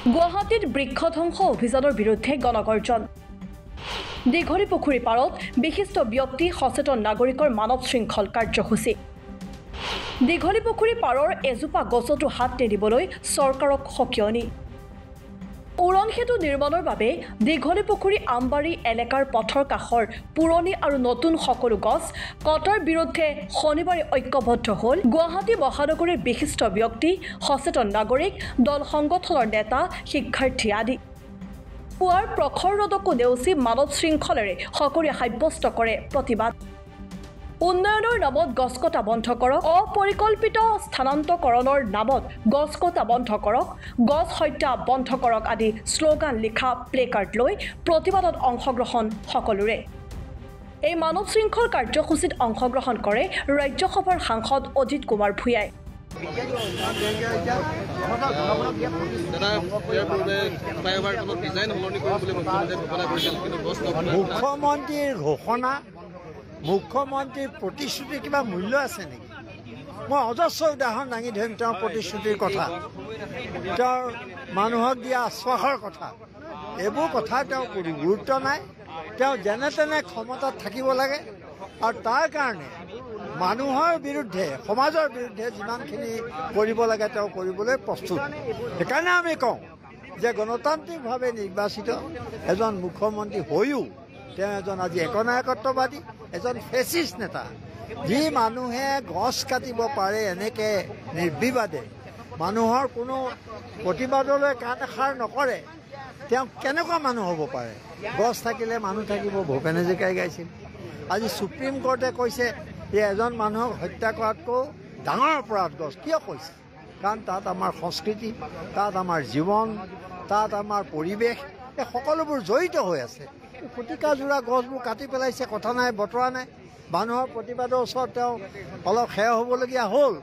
গুৱাহাটীত বৃক্ষ ধ্বংস অভিযানৰ বিৰুদ্ধে গণগৰ্জন দীঘলী পুখুৰী পাৰত বিশিষ্ট ব্যক্তি সচেতন নাগৰিকৰ মানৱ শৃংখল কাৰ্যসূচী দীঘলী পুখুৰী পাৰৰ এজোপা গছতো হাত নিদিবলৈ চৰকাৰক সকিয়নি উৰণ সেতু নিৰ্মাণৰ বাবে দীঘলী পুখুৰী আমবাৰী এলেকাৰ পথৰ কাষৰ পুৰণি আৰু নতুন সকলো গছ কটাৰ বিৰুদ্ধে শনিবাৰে ঐক্যবদ্ধ হ'ল গুৱাহাটী মহানগৰীৰ বিশিষ্ট ব্যক্তি সচেতন নাগৰিক দল সংগঠনৰ নেতা শিক্ষাৰ্থী আদি পুৱাৰ প্ৰখৰ ৰদকো নেওচি মানৱ শৃংখলেৰে সকলোৱে সাব্যস্ত কৰে প্ৰতিবাদ উন্নয়নৰ নামত গছ কটা বন্ধ কৰক অপৰিকল্পিত স্থানান্তকৰণৰ নামত গছ কটা বন্ধ কৰক গছ হত্যা বন্ধ কৰক আদি শ্লোগান লিখা প্লেকাৰ্ড লৈ প্ৰতিবাদত অংশগ্ৰহণ সকলোৰে এই মানৱ শৃংখল কাৰ্যসূচীত অংশগ্ৰহণ কৰে ৰাজ্যসভাৰ সাংসদ অজিত কুমাৰ ভূঞাই মুখ্যমন্ত্ৰীৰ ঘোষণা মুখ্যমন্ত্ৰীৰ প্ৰতিশ্ৰুতিৰ কিবা মূল্য আছে নেকি মই অজস্ৰ উদাহৰণ দাঙি ধৰিম তেওঁৰ প্ৰতিশ্ৰুতিৰ কথা তেওঁৰ মানুহক দিয়া আশ্বাসৰ কথা এইবোৰ কথা তেওঁ কোনো গুৰুত্ব নাই তেওঁ যেনে তেনে ক্ষমতাত থাকিব লাগে আৰু তাৰ কাৰণে মানুহৰ বিৰুদ্ধে সমাজৰ বিৰুদ্ধে যিমানখিনি কৰিব লাগে তেওঁ কৰিবলৈ প্ৰস্তুত সেইকাৰণে আমি কওঁ যে গণতান্ত্ৰিকভাৱে নিৰ্বাচিত এজন মুখ্যমন্ত্ৰী হৈও তেওঁ এজন আজি একনায়কত্ববাদী এজন ফেচিষ্ট নেতা যি মানুহে গছ কাটিব পাৰে এনেকৈ নিৰ্বিবাদে মানুহৰ কোনো প্ৰতিবাদলৈ কাণ এষাৰ নকৰে তেওঁ কেনেকুৱা মানুহ হ'ব পাৰে গছ থাকিলে মানুহ থাকিব ভূপেন হাজৰিকাই গাইছিল আজি সুপ্ৰিম কোৰ্টে কৈছে যে এজন মানুহক হত্যা কৰাতকৈ ডাঙৰ অপৰাধ গছ কিয় কৈছে কাৰণ তাত আমাৰ সংস্কৃতি তাত আমাৰ জীৱন তাত আমাৰ পৰিৱেশ এই সকলোবোৰ জড়িত হৈ আছে শতিকাজোৰা গছবোৰ কাটি পেলাইছে কথা নাই বতৰা নাই মানুহৰ প্ৰতিবাদৰ ওচৰত তেওঁ অলপ সেয়া হ'বলগীয়া হ'ল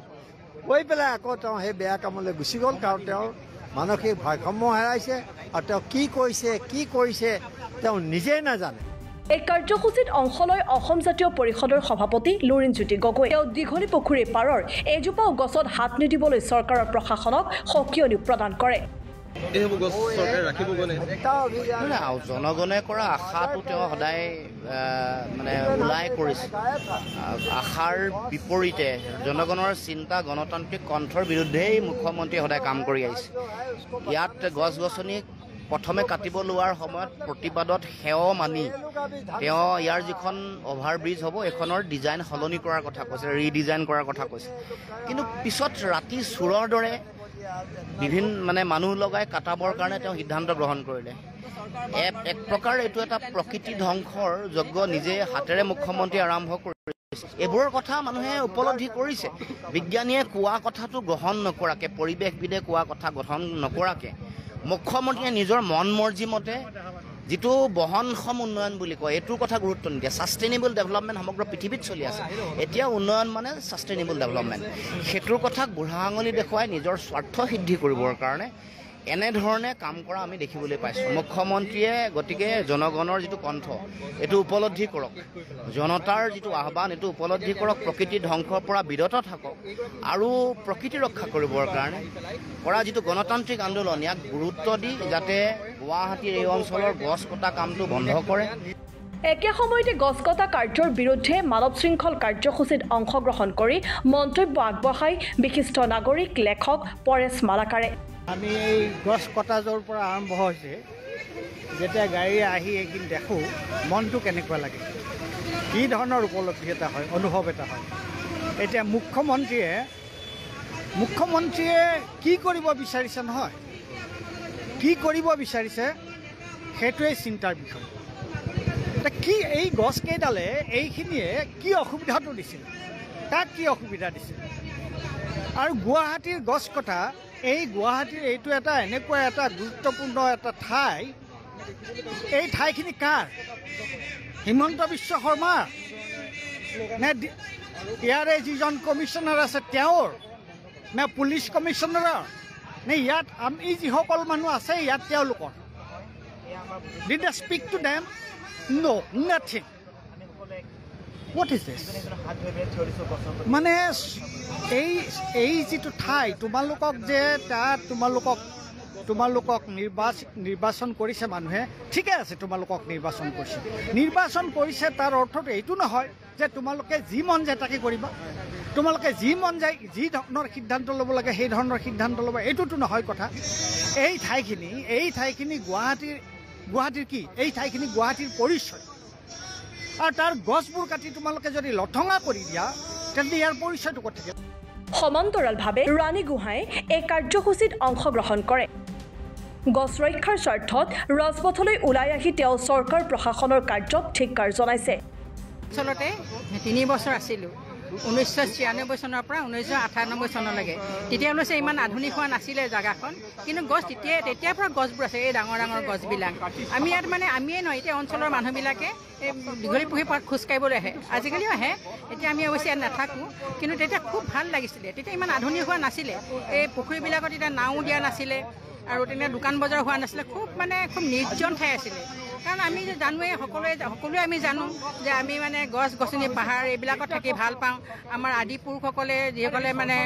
কৈ পেলাই আকৌ তেওঁ সেই বেয়া কামলৈ গুচি গ'ল কাৰণ তেওঁৰ মানসিক ভাৰসাম্য হেৰাইছে আৰু তেওঁ কি কৰিছে তেওঁ নিজেই নাজানে এই কাৰ্যসূচীত অংশ লৈ অসম জাতীয় পৰিষদৰ সভাপতি লুৰিণজ্যোতি গগৈ তেওঁ দীঘলী পুখুৰী পাৰৰ এজোপাও গছত হাত নিদিবলৈ চৰকাৰৰ প্ৰশাসনক সকিয়নি প্ৰদান কৰে জনগণে কৰা আশাটো তেওঁ সদায় মানে ওলাই কৰিছে আশাৰ বিপৰীতে জনগণৰ চিন্তা গণতান্ত্ৰিক কণ্ঠৰ বিৰুদ্ধেই মুখ্যমন্ত্ৰীয়ে সদায় কাম কৰি আহিছে ইয়াত গছ গছনি প্ৰথমে কাটিব লোৱাৰ সময়ত প্ৰতিবাদত সেৱ মানি তেওঁ ইয়াৰ যিখন অভাৰব্ৰিজ হ'ব এইখনৰ ডিজাইন সলনি কৰাৰ কথা কৈছে ৰিডিজাইন কৰাৰ কথা কৈছে কিন্তু পিছত ৰাতি চোৰৰ দৰে বিভিন্ন মানে মানুহ লগাই কাটাবৰ কাৰণে তেওঁ সিদ্ধান্ত গ্ৰহণ কৰিলে এক প্ৰকাৰ এইটো এটা প্ৰকৃতি ধ্বংসৰ যজ্ঞ নিজে হাতেৰে মুখ্যমন্ত্ৰী আৰম্ভ কৰিছে এইবোৰৰ কথা মানুহে উপলব্ধি কৰিছে বিজ্ঞানীয়ে কোৱা কথাটো গ্ৰহণ নকৰাকৈ পৰিৱেশবিদে কোৱা কথা গ্ৰহণ নকৰাকৈ মুখ্যমন্ত্ৰীয়ে নিজৰ মন মৰ্জি মতে যিটো বহনক্ষম উন্নয়ন বুলি কয় এইটোৰ কথা গুৰুত্ব নিদিয়ে ছাষ্টেইনেবল ডেভেলপমেণ্ট সমগ্ৰ পৃথিৱীত চলি আছে এতিয়া উন্নয়ন মানে ছাষ্টেইনেবল ডেভেলপমেণ্ট সেইটোৰ কথা বুঢ়া আঙুলি দেখুৱাই নিজৰ স্বাৰ্থ সিদ্ধি কৰিবৰ কাৰণে এনেধৰণে কাম কৰা আমি দেখিবলৈ পাইছোঁ মুখ্যমন্ত্ৰীয়ে গতিকে জনগণৰ যিটো কণ্ঠ এইটো উপলব্ধি কৰক জনতাৰ যিটো আহ্বান এইটো উপলব্ধি কৰক প্ৰকৃতি ধ্বংসৰ পৰা বিৰত থাকক আৰু প্ৰকৃতি ৰক্ষা কৰিবৰ কাৰণে কৰা যিটো গণতান্ত্ৰিক আন্দোলন ইয়াক গুৰুত্ব দি যাতে গুৱাহাটীৰ এই অঞ্চলৰ গছ কটা কামটো বন্ধ কৰে একে সময়তে গছ কটা কাৰ্যৰ বিৰুদ্ধে মানৱ শৃংখল কাৰ্যসূচীত অংশগ্ৰহণ কৰি মন্তব্য আগবঢ়াই বিশিষ্ট নাগৰিক লেখক পৰেশ মালাকাৰে আমি এই গছ কটাযোৰ পৰা আৰম্ভ হৈছে যেতিয়া গাড়ী আহি এইখিনি দেখোঁ মনটো কেনেকুৱা লাগে কি ধৰণৰ উপলব্ধি এটা হয় অনুভৱ এটা হয় এতিয়া মুখ্যমন্ত্ৰীয়ে কি কৰিব বিচাৰিছে নহয় কি কৰিব বিচাৰিছে সেইটোৱেই চিন্তাৰ বিষয় এতিয়া কি এই গছকেইডালে এইখিনিয়ে কি অসুবিধাটো দিছিল তাক কি অসুবিধা দিছিল আৰু গুৱাহাটীৰ গছ কটা এই গুৱাহাটীৰ এইটো এটা এনেকুৱা এটা গুৰুত্বপূৰ্ণ এটা ঠাই এই ঠাইখিনি কাৰ হিমন্ত বিশ্ব শৰ্মা নে ইয়াৰে যিজন কমিশ্যনাৰ আছে তেওঁৰ নে পুলিচ কমিশ্যনাৰৰ নে ইয়াত আমি যিসকল মানুহ আছে ইয়াত তেওঁলোকৰ did they speak to them no nothing What is this? মানে এই যিটো ঠাই তোমালোকক যে তাত তোমালোকক তোমালোকক নিৰ্বাচন কৰিছে মানুহে ঠিকে আছে তোমালোকক নিৰ্বাচন কৰিছে তাৰ অৰ্থটো এইটো নহয় যে তোমালোকে যি মন যায় তাকে কৰিবা তোমালোকে যি মন যায় যি ধৰণৰ সিদ্ধান্ত ল'ব লাগে সেই ধৰণৰ সিদ্ধান্ত ল'বা এইটোতো নহয় কথা এই ঠাইখিনি গুৱাহাটীৰ কি এই ঠাইখিনি গুৱাহাটীৰ পৰিচয় আৰু তাৰ গছবোৰ কাটি তোমালোকে যদি লঠঙা কৰি দিয়া তেন্তে ইয়াৰ পৰিচয়টো ক'ত থাকিব সমান্তৰালভাৱে ৰাণী গোহাঁই এই কাৰ্যসূচীত অংশগ্ৰহণ কৰে গছ ৰক্ষাৰ স্বাৰ্থত ৰাজপথলৈ ওলাই আহি তেওঁ চৰকাৰ প্ৰশাসনৰ কাৰ্যক ধিক্কাৰ জনাইছে আচলতে 3 বছৰ আছিলোঁ 1996 চনৰ পৰা 1998 চনলৈকে তেতিয়ালৈকে ইমান আধুনিক হোৱা নাছিলে জাগাখন কিন্তু গছ তেতিয়াৰ পৰা গছবোৰ আছে এই ডাঙৰ গছবিলাক আমি ইয়াত মানে আমিয়ে নহয় এতিয়া অঞ্চলৰ মানুহবিলাকে এই দীঘলীপুখুৰী পাৰত খোজ কাঢ়িবলৈ আহে আজিকালিও আহে এতিয়া আমি অৱশ্যে ইয়াত নাথাকোঁ কিন্তু তেতিয়া খুব ভাল লাগিছিলে তেতিয়া ইমান আধুনিক হোৱা নাছিলে এই পুখুৰীবিলাকত এতিয়া নাও দিয়া নাছিলে আৰু তেনে দোকান বজাৰ হোৱা নাছিলে খুব নিৰ্জন ঠাই আছিলে কাৰণ আমি যে জানোৱে সকলোৱে আমি জানো যে আমি মানে গছ গছনি পাহাৰ এইবিলাকত থাকি ভাল পাওঁ আমাৰ আদি পুৰুষসকলে যিসকলে মানে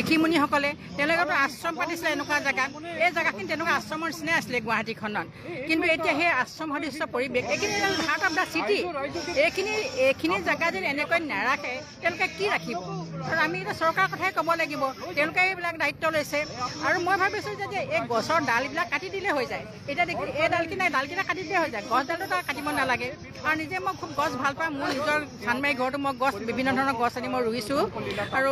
ঋষিমুনিসকলে তেওঁলোকেতো আশ্ৰম পাতিছিলে এনেকুৱা জেগাত এই জেগাখিনি তেনেকুৱা আশ্ৰমৰ নিচিনাই আছিলে গুৱাহাটীখনত কিন্তু এতিয়া সেই আশ্ৰম সদৃশ্য পৰিৱেশ এইখিনি হাৰ্ট অফ দ্য চিটি এইখিনি জেগা যদি এনেকৈ নাৰাখে তেওঁলোকে কি ৰাখিব আৰু আমি এতিয়া চৰকাৰৰ কথাই ক'ব লাগিব তেওঁলোকে এইবিলাক দায়িত্ব লৈছে আৰু মই ভাবিছোঁ যে এই গছৰ ডালবিলাক কাটি দিলে হৈ যায় এতিয়া দেখি এই ডালকেইটা কাটি দিলে হৈ যায় গছডালটো তাৰ কাটিব নালাগে আৰু নিজে মই খুব গছ ভাল পাওঁ মোৰ নিজৰ চানমাৰী ঘৰতো মই গছ বিভিন্ন ধৰণৰ গছ আনি মই ৰুইছোঁ আৰু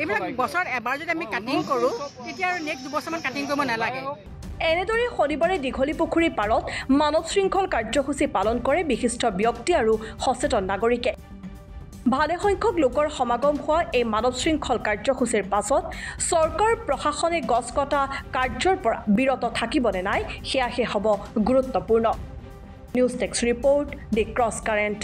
এইবিলাক বছৰত এবাৰ যদি আমি কাটিং কৰোঁ তেতিয়া আৰু নেক্সট 2 বছৰমান কাটিং কৰিব নালাগে এনেদৰে শনিবাৰে দীঘলীপুখুৰী পাৰত মানৱ শৃংখল কাৰ্যসূচী পালন কৰে বিশিষ্ট ব্যক্তি আৰু সচেতন নাগৰিকে ভালে সংখ্যক লোকৰ সমাগম হোৱা এই মানৱ শৃংখল কাৰ্যসূচীৰ পাছত চৰকাৰ প্ৰশাসনে গছ কটা কাৰ্যৰ পৰা বিৰত থাকিবনে নাই সেয়াহে হ'ব গুৰুত্বপূৰ্ণ নিউজ ডেস্ক ৰিপৰ্ট দি ক্ৰছ কাৰেণ্ট